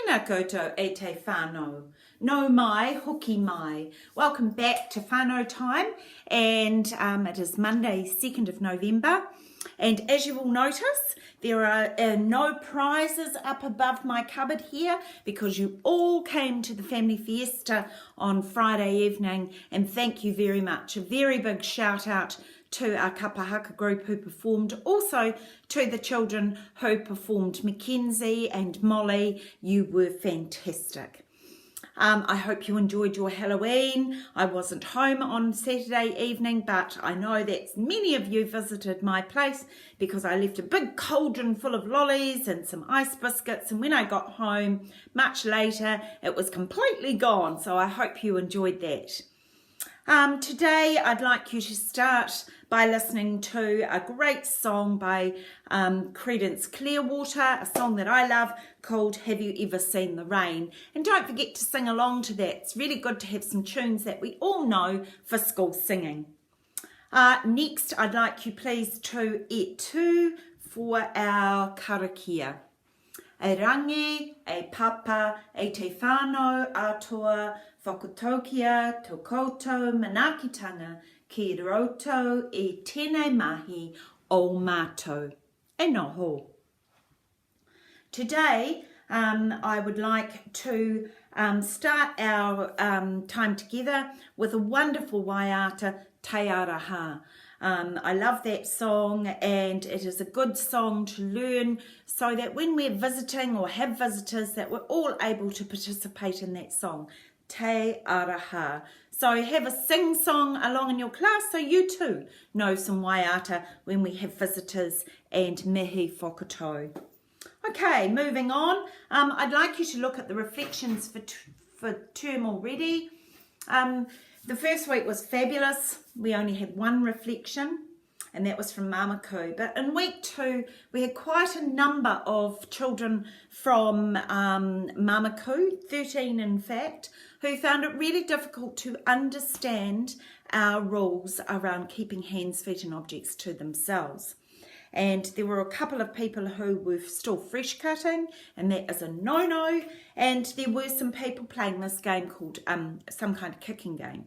Tēnā koutou e te whanau. No mai, hoki mai. Welcome back to Whanau Time, and it is Monday, 2nd of November. And as you will notice, there are no prizes up above my cupboard here because you all came to the family fiesta on Friday evening, and thank you very much. A very big shout out to our kapahaka group who performed, also to the children who performed. Mackenzie and Molly, you were fantastic. I hope you enjoyed your Halloween. I wasn't home on Saturday evening, but I know that many of you visited my place because I left a big cauldron full of lollies and some ice biscuits, and when I got home much later it was completely gone, so I hope you enjoyed that. Today I'd like you to start by listening to a great song by Creedence Clearwater, a song that I love called Have You Ever Seen the Rain? And don't forget to sing along to that. It's really good to have some tunes that we all know for school singing. Next, I'd like you please to e tū for our karakia. E rangi, e papa, e te whanau atua, whakatokia, tō koutou, manakitanga, ki roto e tēnei mahi o mātou. E noho. Today, I would like to start our time together with a wonderful waiata, Te Araha. I love that song, and it is a good song to learn so that when we're visiting or have visitors that we're all able to participate in that song. Te Araha. So have a sing song along in your class so you too know some waiata when we have visitors and mihi whakatau. Okay, moving on. I'd like you to look at the reflections for term already. The first week was fabulous. We only had one reflection, and that was from Mamaku. But in week 2, we had quite a number of children from Mamaku, 13 in fact, who found it really difficult to understand our rules around keeping hands, feet and objects to themselves. And there were a couple of people who were still fresh cutting, and that is a no-no. And there were some people playing this game called some kind of kicking game.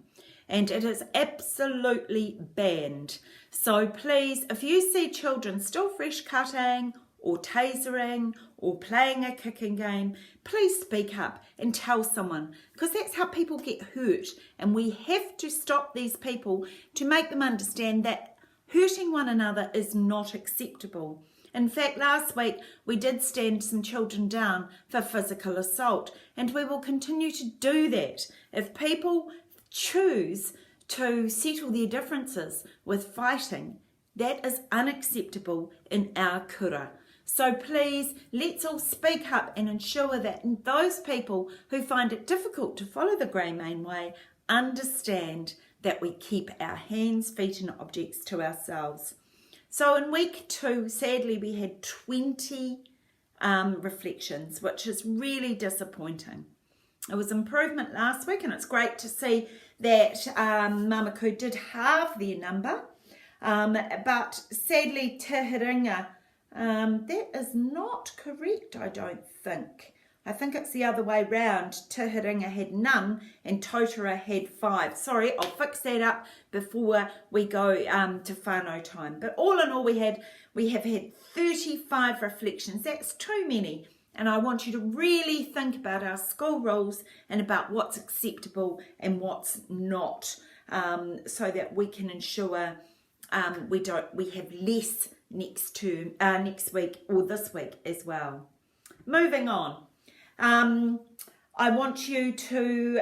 And it is absolutely banned. So please, if you see children still fresh cutting or tasering or playing a kicking game, please speak up and tell someone, because that's how people get hurt. And we have to stop these people to make them understand that hurting one another is not acceptable. In fact, last week we did stand some children down for physical assault, and we will continue to do that. If people choose to settle their differences with fighting, that is unacceptable in our kura. So please, let's all speak up and ensure that those people who find it difficult to follow the Grey Main Way understand that we keep our hands, feet and objects to ourselves. So in week 2, sadly, we had 20 reflections, which is really disappointing. It was improvement last week, and it's great to see that Mamaku did halve their number, but sadly Te Hiringa, that is not correct, I don't think. I think it's the other way round. Te Hiringa had none and Totara had 5. Sorry, I'll fix that up before we go to whānau time. But all in all, we have had 35 reflections. That's too many. And I want you to really think about our school rules and about what's acceptable and what's not, so that we can ensure we have less next week or this week as well. Moving on. I want you to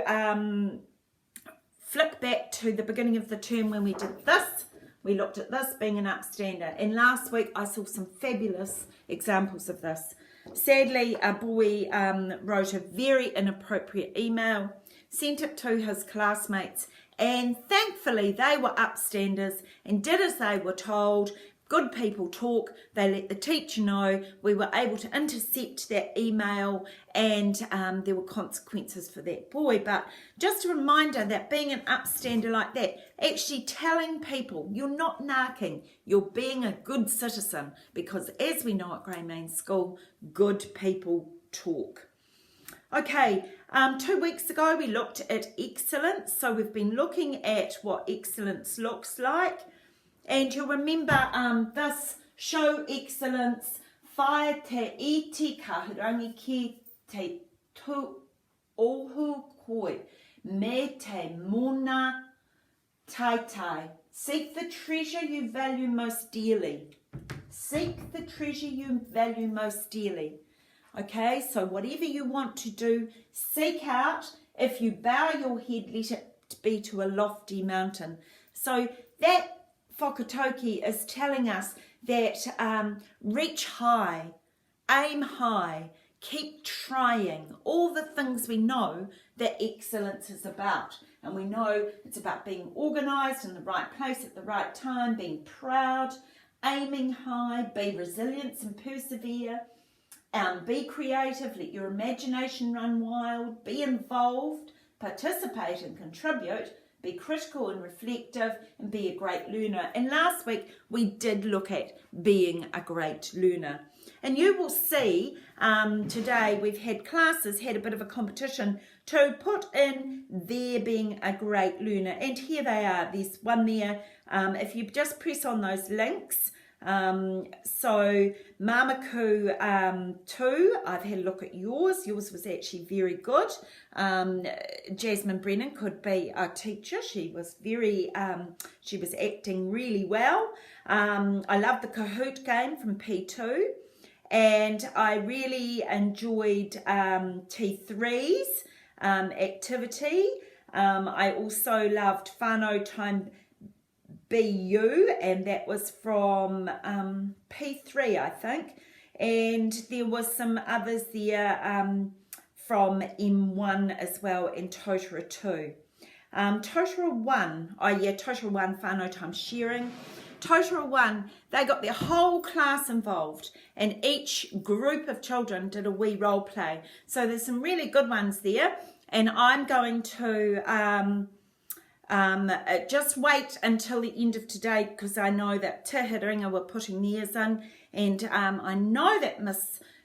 flick back to the beginning of the term when we did this. We looked at this being an upstander, and last week I saw some fabulous examples of this. Sadly, a boy wrote a very inappropriate email, sent it to his classmates, and thankfully they were upstanders and did as they were told. Good people talk. They let the teacher know. We were able to intercept that email, and there were consequences for that boy. But just a reminder that being an upstander like that, actually telling people you're not narking, you're being a good citizen, because as we know at Grey Main School, good people talk. Okay, 2 weeks ago we looked at excellence. So we've been looking at what excellence looks like. And you'll remember this show excellence, whae te iti ka hurangi ki te tu ohu koe, me te mona tai tai. Seek the treasure you value most dearly. Seek the treasure you value most dearly. Okay, so whatever you want to do, seek out. If you bow your head, let it be to a lofty mountain. So that whakatoki is telling us that reach high, aim high, keep trying. All the things we know that excellence is about. And we know it's about being organised in the right place at the right time, being proud, aiming high, be resilient and persevere, be creative, let your imagination run wild, be involved, participate and contribute, be critical and reflective, and be a great learner. And last week we did look at being a great learner. And you will see today we've had classes, had a bit of a competition to put in there being a great learner. And here they are. There's one there. If you just press on those links. So Mamaku 2, I've had a look at yours. Yours was actually very good. Jasmine Brennan could be a teacher. She was she was acting really well. I love the Kahoot game from P2. And I really enjoyed T3's activity. I also loved Whanau Time-2, and that was from P3, I think. And there was some others there from M1 as well, and Totara 2. Totara 1, Totara 1, Whanau Time Sharing. Totara 1, they got their whole class involved, and each group of children did a wee role play. So there's some really good ones there, and I'm going to just wait until the end of today, because I know that Te Hiringa were putting theirs in, and I know that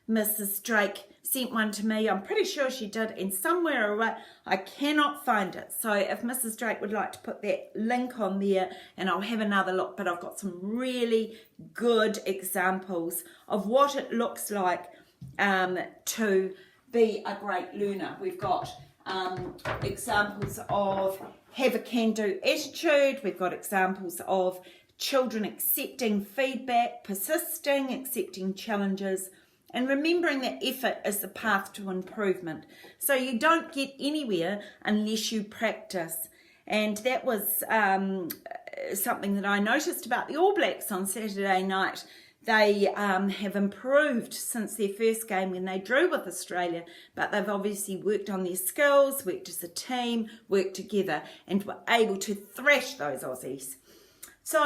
Mrs. Drake sent one to me. I'm pretty sure she did, and somewhere around, I cannot find it. So if Mrs. Drake would like to put that link on there, and I'll have another look, but I've got some really good examples of what it looks like to be a great learner. We've got examples of have a can-do attitude. We've got examples of children accepting feedback, persisting, accepting challenges, and remembering that effort is the path to improvement. So you don't get anywhere unless you practice. And that was something that I noticed about the All Blacks on Saturday night. They have improved since their first game when they drew with Australia, but they've obviously worked on their skills, worked as a team, worked together, and were able to thrash those Aussies. So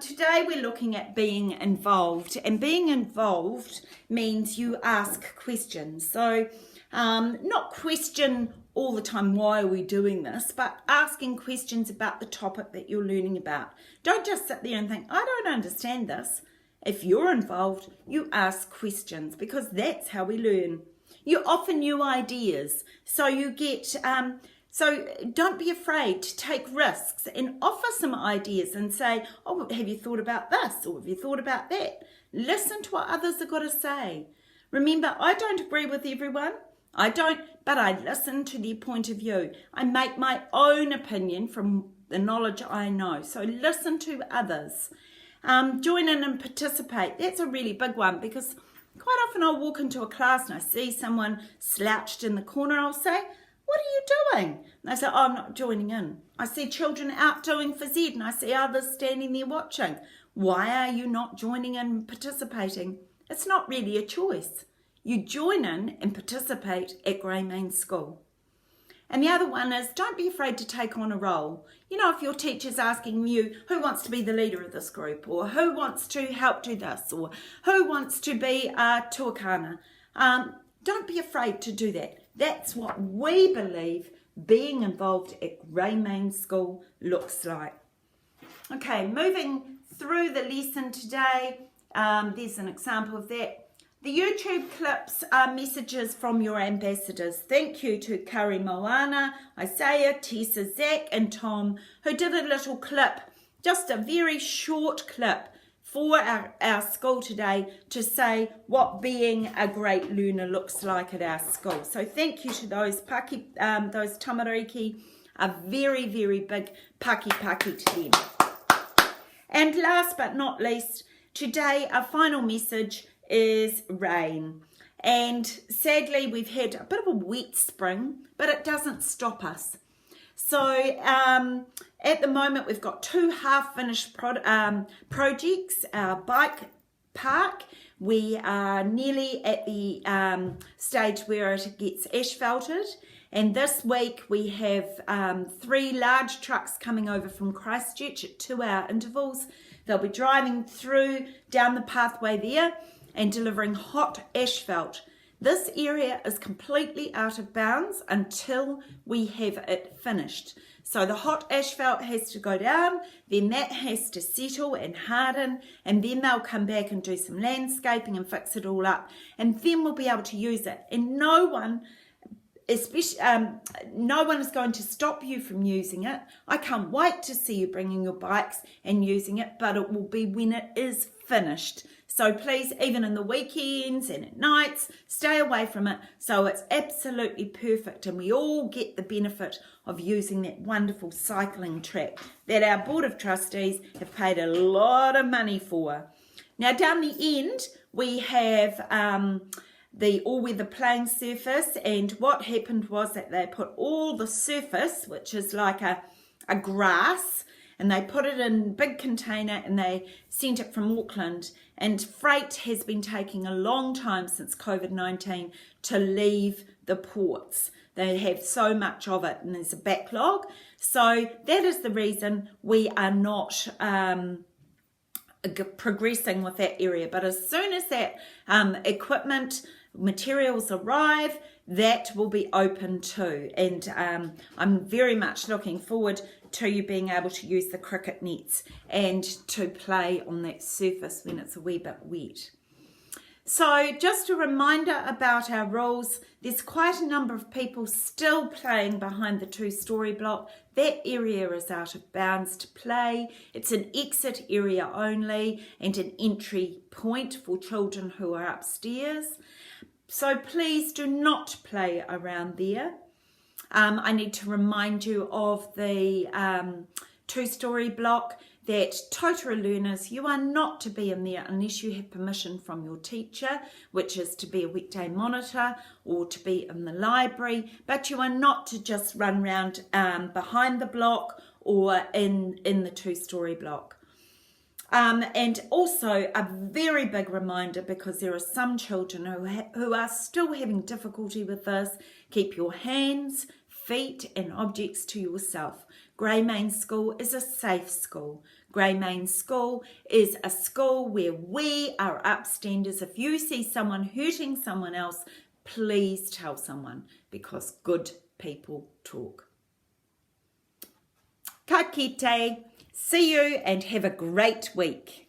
today we're looking at being involved, and being involved means you ask questions. So not question all the time, why are we doing this, but asking questions about the topic that you're learning about. Don't just sit there and think, I don't understand this. If you're involved, you ask questions, because that's how we learn. You offer new ideas, so you get... So don't be afraid to take risks and offer some ideas and say, oh, have you thought about this? Or have you thought about that? Listen to what others have got to say. Remember, I don't agree with everyone. But I listen to their point of view. I make my own opinion from the knowledge I know. So listen to others. Join in and participate. That's a really big one, because quite often I'll walk into a class and I see someone slouched in the corner. I'll say, what are you doing? And they say, oh, I'm not joining in. I see children out doing phys ed, and I see others standing there watching. Why are you not joining in and participating? It's not really a choice. You join in and participate at Grey Main School. And the other one is, don't be afraid to take on a role. You know, if your teacher's asking you, who wants to be the leader of this group, or who wants to help do this, or who wants to be a tuakana, don't be afraid to do that. That's what we believe being involved at Grey Main School looks like. Okay, moving through the lesson today, there's an example of that. The YouTube clips are messages from your ambassadors. Thank you to Kari Moana, Isaiah, Tessa, Zach and Tom, who did a little clip, just a very short clip for our school today to say what being a great learner looks like at our school. So thank you to those those tamariki, a very, very big paki to them. And last but not least, today our final message is rain. And sadly we've had a bit of a wet spring, but it doesn't stop us. So at the moment we've got 2 half-finished projects. Our bike park, we are nearly at the stage where it gets asphalted. And this week we have 3 large trucks coming over from Christchurch at 2-hour intervals. They'll be driving down the pathway there and delivering hot asphalt. This area is completely out of bounds until we have it finished. So the hot asphalt has to go down, then that has to settle and harden, and then they'll come back and do some landscaping and fix it all up. And then we'll be able to use it. And no one is going to stop you from using it. I can't wait to see you bringing your bikes and using it, but it will be when it is finished. So please, even in the weekends and at nights, stay away from it so it's absolutely perfect and we all get the benefit of using that wonderful cycling track that our Board of Trustees have paid a lot of money for. Now down the end, we have the all-weather playing surface, and what happened was that they put all the surface, which is like a grass, and they put it in a big container and they sent it from Auckland. And freight has been taking a long time since COVID-19 to leave the ports. They have so much of it and there's a backlog. So that is the reason we are not progressing with that area. But as soon as that materials arrive, that will be open too. And I'm very much looking forward to you being able to use the cricket nets and to play on that surface when it's a wee bit wet. So just a reminder about our rules. There's quite a number of people still playing behind the 2-story block. That area is out of bounds to play. It's an exit area only and an entry point for children who are upstairs. So please do not play around there. I need to remind you of the 2-story block that Totara learners, you are not to be in there unless you have permission from your teacher, which is to be a weekday monitor or to be in the library, but you are not to just run around behind the block or in the 2-story block. And also a very big reminder, because there are some children who are still having difficulty with this, keep your hands, feet and objects to yourself. Greymane School is a safe school. Greymane School is a school where we are upstanders. If you see someone hurting someone else, please tell someone, because good people talk. Ka kite. See you and have a great week.